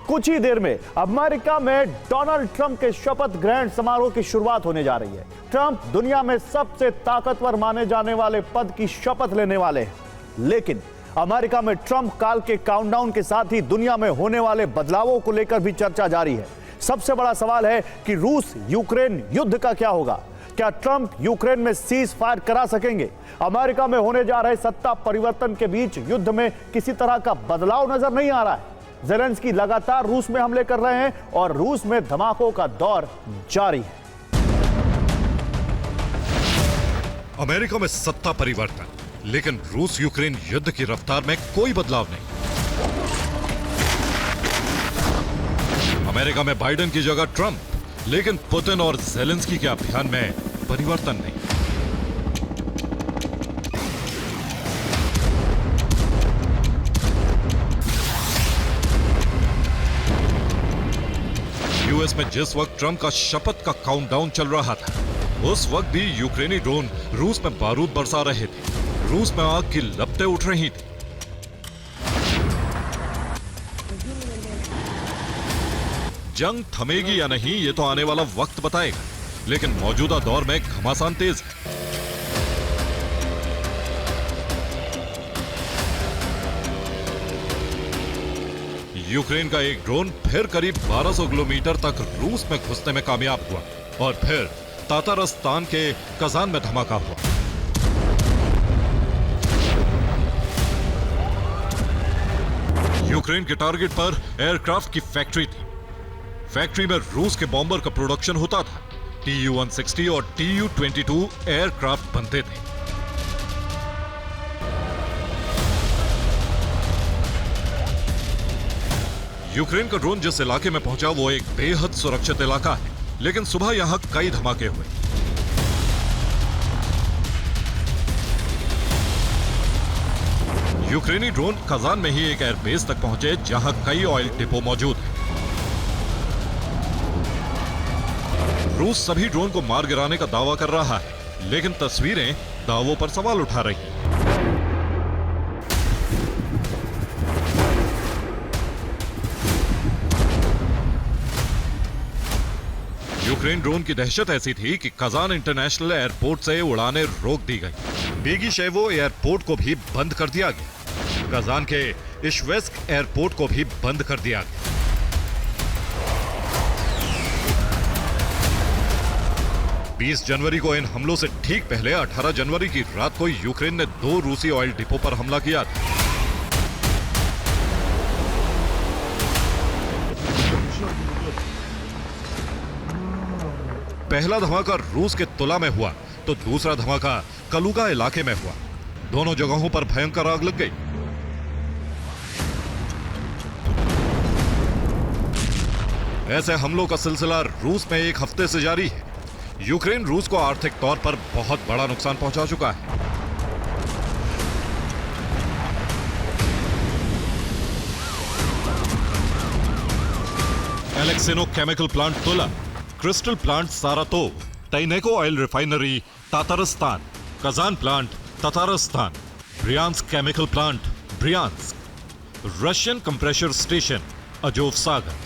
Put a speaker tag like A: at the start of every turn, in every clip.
A: कुछ ही देर में अमेरिका में डोनाल्ड ट्रंप के शपथ ग्रहण समारोह की शुरुआत होने जा रही है। ट्रंप दुनिया में सबसे ताकतवर माने जाने वाले पद की शपथ लेने वाले हैं, लेकिन अमेरिका में ट्रंप काल के काउंटडाउन के साथ ही दुनिया में होने वाले बदलावों को लेकर भी चर्चा जारी है। सबसे बड़ा सवाल है कि रूस यूक्रेन युद्ध का क्या होगा। क्या ट्रंप यूक्रेन में सीज फायर करा सकेंगे? अमेरिका में होने जा रहे सत्ता परिवर्तन के बीच युद्ध में किसी तरह का बदलाव नजर नहीं आ रहा है। ज़ेलेंस्की लगातार रूस में हमले कर रहे हैं और रूस में धमाकों का दौर जारी है।
B: अमेरिका में सत्ता परिवर्तन, लेकिन रूस यूक्रेन युद्ध की रफ्तार में कोई बदलाव नहीं। अमेरिका में बाइडेन की जगह ट्रंप, लेकिन पुतिन और ज़ेलेंस्की के अभियान में परिवर्तन नहीं। यूएस में जिस वक्त ट्रंप का शपथ का काउंटडाउन चल रहा था, उस वक्त भी यूक्रेनी ड्रोन रूस में बारूद बरसा रहे थे। रूस में आग की लपटें उठ रही थी। जंग थमेगी या नहीं, ये तो आने वाला वक्त बताएगा, लेकिन मौजूदा दौर में घमासान तेज है। यूक्रेन का एक ड्रोन फिर करीब 1200 किलोमीटर तक रूस में घुसने में कामयाब हुआ और फिर तातारस्तान के कजान में धमाका हुआ। यूक्रेन के टारगेट पर एयरक्राफ्ट की फैक्ट्री थी। फैक्ट्री में रूस के बॉम्बर का प्रोडक्शन होता था। Tu-160 और Tu-22 एयरक्राफ्ट बनते थे। यूक्रेन का ड्रोन जिस इलाके में पहुंचा वो एक बेहद सुरक्षित इलाका है, लेकिन सुबह यहां कई धमाके हुए। यूक्रेनी ड्रोन कजान में ही एक एयरबेस तक पहुंचे जहां कई ऑयल डिपो मौजूद हैं। रूस सभी ड्रोन को मार गिराने का दावा कर रहा है, लेकिन तस्वीरें दावों पर सवाल उठा रही हैं। यूक्रेन ड्रोन की दहशत ऐसी थी कि कजान इंटरनेशनल एयरपोर्ट से उड़ानें रोक दी गई। बेगिशेवो एयरपोर्ट को भी बंद कर दिया गया। कजान के इश्वेस्क एयरपोर्ट को भी बंद कर दिया गया। बीस जनवरी को इन हमलों से ठीक पहले 18 जनवरी की रात को यूक्रेन ने 2 रूसी ऑयल डिपो पर हमला किया था। पहला धमाका रूस के तुला में हुआ तो दूसरा धमाका कलुगा इलाके में हुआ। दोनों जगहों पर भयंकर आग लग गई। ऐसे हमलों का सिलसिला रूस में एक हफ्ते से जारी है। यूक्रेन रूस को आर्थिक तौर पर बहुत बड़ा नुकसान पहुंचा चुका है। Aleksino chemical plant Tula, crystal plant Saratov, Taneco oil refinery Tatarstan, Kazan plant Tatarstan, Bryansk chemical plant Bryansk, Russian compressor station Azov सागर।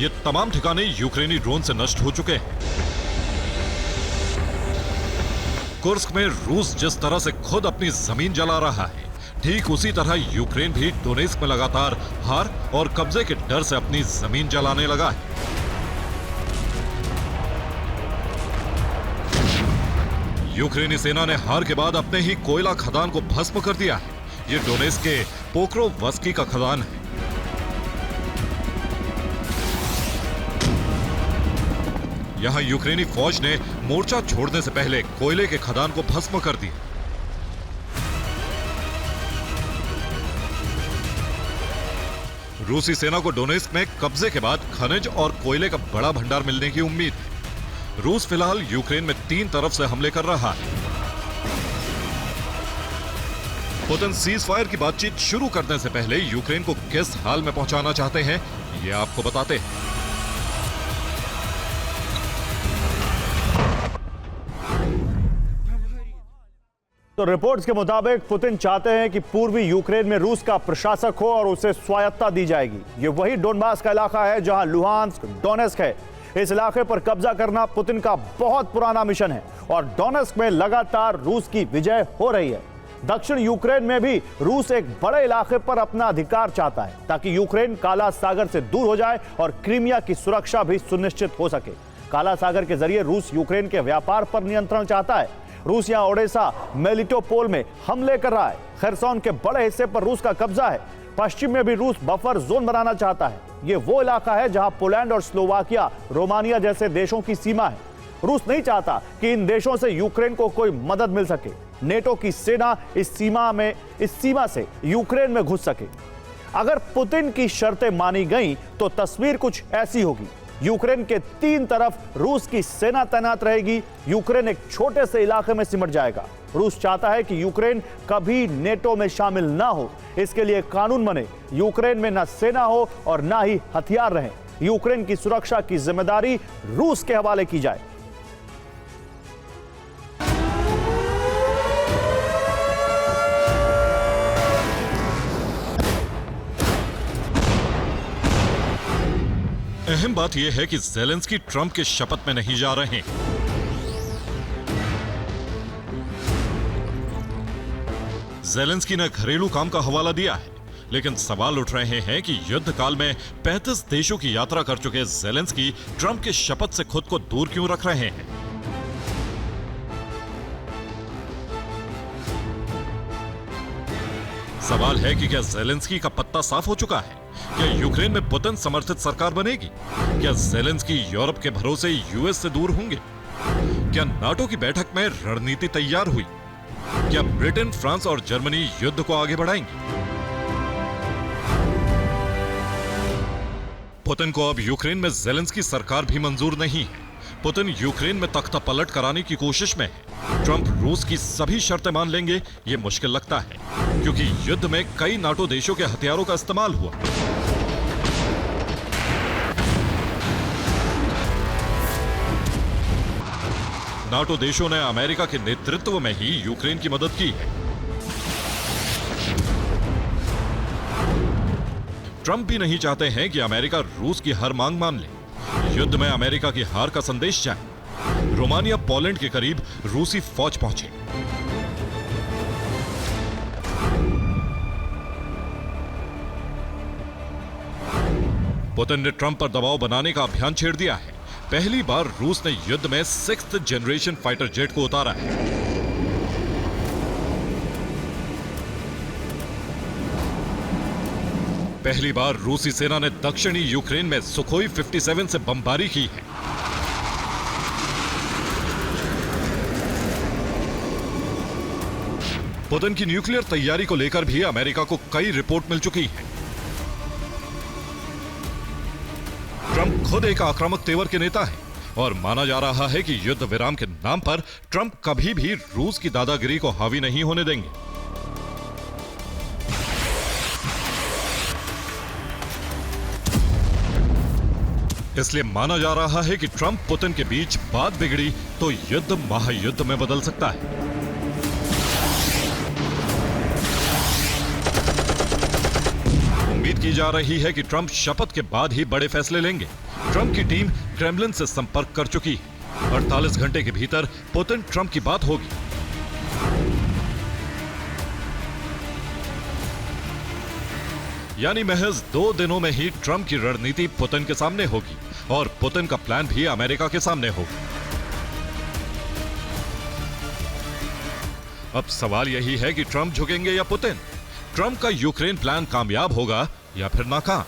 B: ये तमाम ठिकाने यूक्रेनी ड्रोन से नष्ट हो चुके हैं। कुर्स्क में रूस जिस तरह से खुद अपनी जमीन जला रहा है, ठीक उसी तरह यूक्रेन भी डोनेस्क में लगातार हार और कब्जे के डर से अपनी जमीन जलाने लगा है। यूक्रेनी सेना ने हार के बाद अपने ही कोयला खदान को भस्म कर दिया है। ये डोनेस्क के पोक्रोवस्की का खदान है। यहां यूक्रेनी फौज ने मोर्चा छोड़ने से पहले कोयले के खदान को भस्म कर दिया। रूसी सेना को डोनेस्क में कब्जे के बाद खनिज और कोयले का बड़ा भंडार मिलने की उम्मीद है। रूस फिलहाल यूक्रेन में 3 तरफ से हमले कर रहा है। पुतिन सीज फायर की बातचीत शुरू करने से पहले यूक्रेन को किस हाल में पहुंचाना चाहते हैं, ये आपको बताते हैं।
A: तो रिपोर्ट्स के मुताबिक पुतिन चाहते हैं कि पूर्वी यूक्रेन में रूस का प्रशासक हो और उसे स्वायत्तता दी जाएगी। ये वही डोनबास का इलाका है जहां लुहांस्क, डोनेस्क है। इस इलाके पर कब्जा करना पुतिन का बहुत पुराना मिशन है और डोनेस्क में लगातार रूस की विजय हो रही है। दक्षिण यूक्रेन में भी रूस एक बड़े इलाके पर अपना अधिकार चाहता है ताकि यूक्रेन काला सागर से दूर हो जाए और क्रीमिया की सुरक्षा भी सुनिश्चित हो सके। काला सागर के जरिए रूस यूक्रेन के व्यापार पर नियंत्रण चाहता है। रूस यहां ओडेसा, मेलिटोपोल में हमले कर रहा है। खरसोन के बड़े हिस्से पर रूस का कब्जा है। पश्चिम में भी रूस बफर जोन बनाना चाहता है। यह वो इलाका है जहां पोलैंड और स्लोवाकिया, रोमानिया जैसे देशों की सीमा है। रूस नहीं चाहता कि इन देशों से यूक्रेन को कोई मदद मिल सके। नेटो की सेना इस सीमा से यूक्रेन में घुस सके। अगर पुतिन की शर्तें मानी गई तो तस्वीर कुछ ऐसी होगी। यूक्रेन के 3 तरफ रूस की सेना तैनात रहेगी। यूक्रेन एक छोटे से इलाके में सिमट जाएगा। रूस चाहता है कि यूक्रेन कभी नेटो में शामिल ना हो। इसके लिए कानून बने, यूक्रेन में ना सेना हो और ना ही हथियार रहें। यूक्रेन की सुरक्षा की जिम्मेदारी रूस के हवाले की जाए।
B: अहम बात यह है कि ज़ेलेंस्की ट्रंप के शपथ में नहीं जा रहे। ज़ेलेंस्की ने घरेलू काम का हवाला दिया है, लेकिन सवाल उठ रहे हैं कि युद्ध काल में 35 देशों की यात्रा कर चुके ज़ेलेंस्की ट्रंप के शपथ से खुद को दूर क्यों रख रहे हैं। सवाल है कि क्या ज़ेलेंस्की का पत्ता साफ हो चुका है? क्या यूक्रेन में पुतिन समर्थित सरकार बनेगी? क्या ज़ेलेंस्की यूरोप के भरोसे यूएस से दूर होंगे? क्या नाटो की बैठक में रणनीति तैयार हुई? क्या ब्रिटेन, फ्रांस और जर्मनी युद्ध को आगे बढ़ाएंगे? पुतिन को अब यूक्रेन में ज़ेलेंस्की सरकार भी मंजूर नहीं है। पुतिन यूक्रेन में तख्ता पलट कराने की कोशिश में है। ट्रंप रूस की सभी शर्तें मान लेंगे ये मुश्किल लगता है, क्योंकि युद्ध में कई नाटो देशों के हथियारों का इस्तेमाल हुआ। नाटो देशों ने अमेरिका के नेतृत्व में ही यूक्रेन की मदद की है। ट्रंप भी नहीं चाहते हैं कि अमेरिका रूस की हर मांग मान ले। युद्ध में अमेरिका की हार का संदेश जाए। रोमानिया, पोलैंड के करीब रूसी फौज पहुंचे। पुतिन ने ट्रंप पर दबाव बनाने का अभियान छेड़ दिया है। पहली बार रूस ने युद्ध में 6th जनरेशन फाइटर जेट को उतारा है। पहली बार रूसी सेना ने दक्षिणी यूक्रेन में सुखोई 57 से बमबारी की है। पुतिन की न्यूक्लियर तैयारी को लेकर भी अमेरिका को कई रिपोर्ट मिल चुकी है। ट्रंप खुद एक आक्रामक तेवर के नेता है और माना जा रहा है कि युद्ध विराम के नाम पर ट्रंप कभी भी रूस की दादागिरी को हावी नहीं होने देंगे। इसलिए माना जा रहा है कि ट्रंप पुतिन के बीच बात बिगड़ी तो युद्ध महायुद्ध में बदल सकता है। उम्मीद की जा रही है कि ट्रंप शपथ के बाद ही बड़े फैसले लेंगे। ट्रंप की टीम क्रेमलिन से संपर्क कर चुकी है। 48 घंटे के भीतर पुतिन ट्रंप की बात होगी। यानी महज 2 दिनों में ही ट्रंप की रणनीति पुतिन के सामने होगी और पुतिन का प्लान भी अमेरिका के सामने होगा। अब सवाल यही है कि ट्रंप झुकेंगे या पुतिन? ट्रंप का यूक्रेन प्लान कामयाब होगा या फिर नाकाम?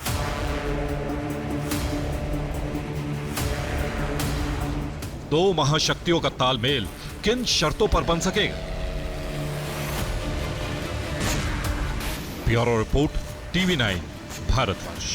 B: दो महाशक्तियों का तालमेल किन शर्तों पर बन सकेगा? Bureau report, TV9 Bharatvarsh.